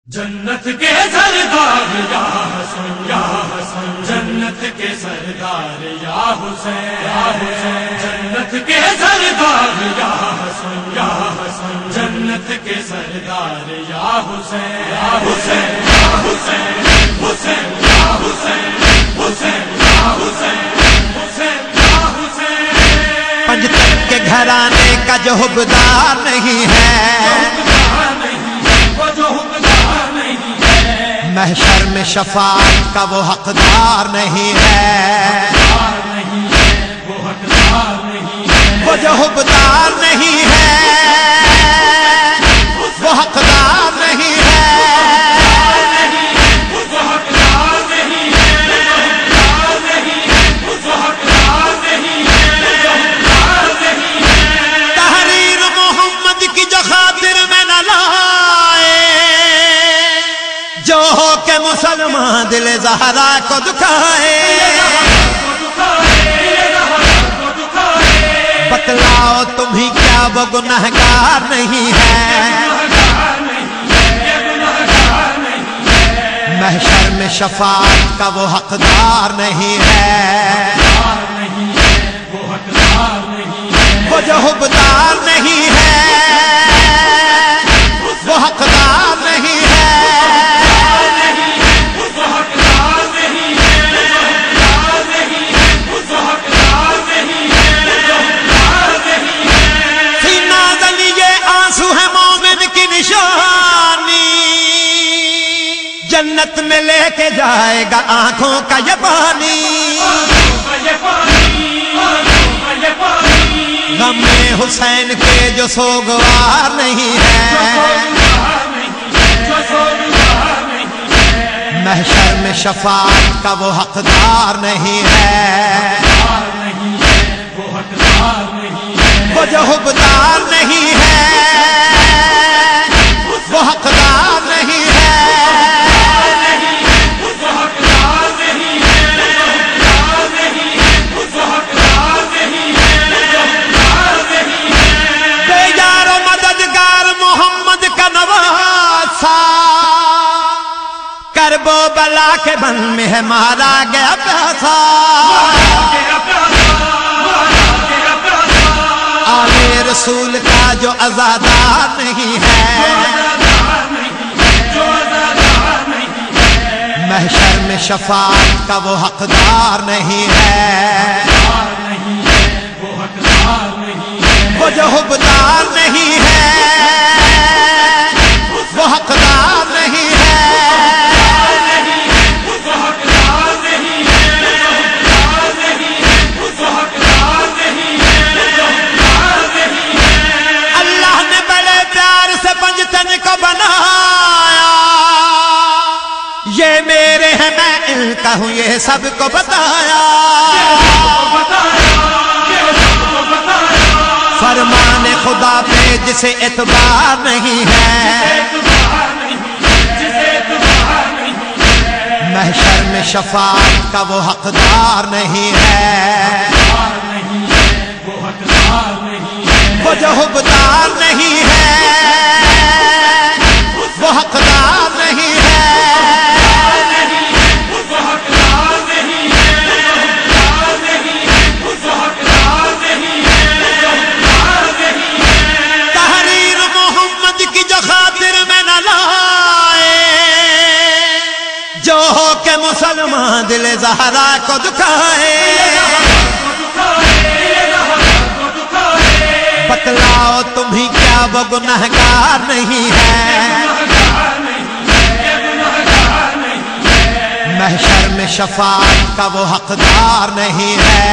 جنت کے سردار یا حسن یا حسن، جنت کے سردار یا حسین یا حسین، جنت کے سردار یا حسن یا حسن، جنت کے سردار یا حسین یا حسین یا حسین، حسین یا حسین، حسین یا حسین، حسین یا حسین۔ پنجتن کے گھرانے کا جو حقدار نہیں ہے، محشر میں شفاعت کا وہ حقدار نہیں ہے، وہ جو حقدار نہیں ہے وہ حقدار نہیں ہے۔ تحریر محمد کی جو خاطر میں نہ لائے، جو ہو کہ مسلمان دل زہرا کو دکھائے، بتلاؤ تمہیں کیا وہ گنہگار نہیں ہے؟ محشر میں شفاعت کا وہ حقدار نہیں ہے، وہ جو حقدار نہیں ہے وہ حقدار نہیں ہے۔ جنت میں لے کے جائے گا آنکھوں کا یہ پانی، غم حسین کے جو سوگوار نہیں ہے، محشر میں شفاعت کا وہ حقدار نہیں ہے، وہ جو حقدار نہیں ہے وہ حقدار نہیں ہے۔ کرب و بلا کے بن میں ہے مارا گیا پیاسا، آل رسول کا جو عزادار نہیں ہے، محشر میں شفاعت کا وہ حقدار نہیں ہے، وہ جو حقدار نہیں ہے وہ حقدار نہیں ہے۔ یہ میرے ہیں میں ان کا ہوں یہ سب کو بتایا، فرمان خدا پہ جسے اعتبار نہیں ہے، محشر میں شفاعت کا وہ حقدار نہیں ہے، وہ جو حقدار نہیں ہے وہ حقدار نہیں ہے۔ تحریر محمد کی جو خاطر میں نہ لائے، جو ہو کہ مسلمان دل زہرا کو دکھائے، بتلاؤ تمہیں کیا وہ گنہگار نہیں ہے؟ محشر میں شفاعت کا وہ حقدار نہیں ہے،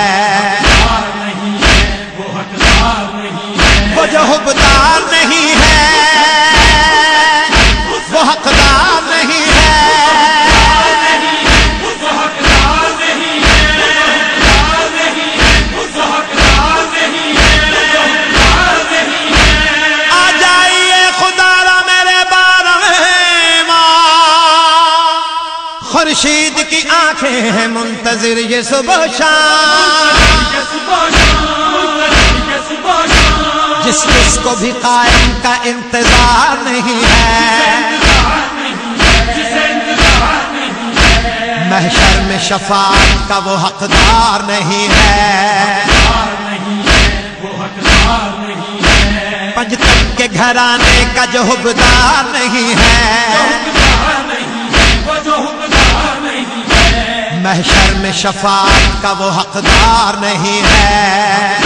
وہ جو حقدار نہیں ہے وہ حقدار نہیں ہے۔ خورشید کی آنکھیں ہیں منتظر یہ صبح شام، جس کو بھی قائم کا انتظار نہیں ہے، شفاعت کا وہ حقدار نہیں ہے، پنجتن کے گھرانے کا جو حقدار نہیں ہے، محشر میں شفاعت کا وہ حقدار نہیں ہے،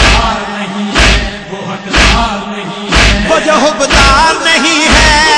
وہ جو حقدار نہیں ہے،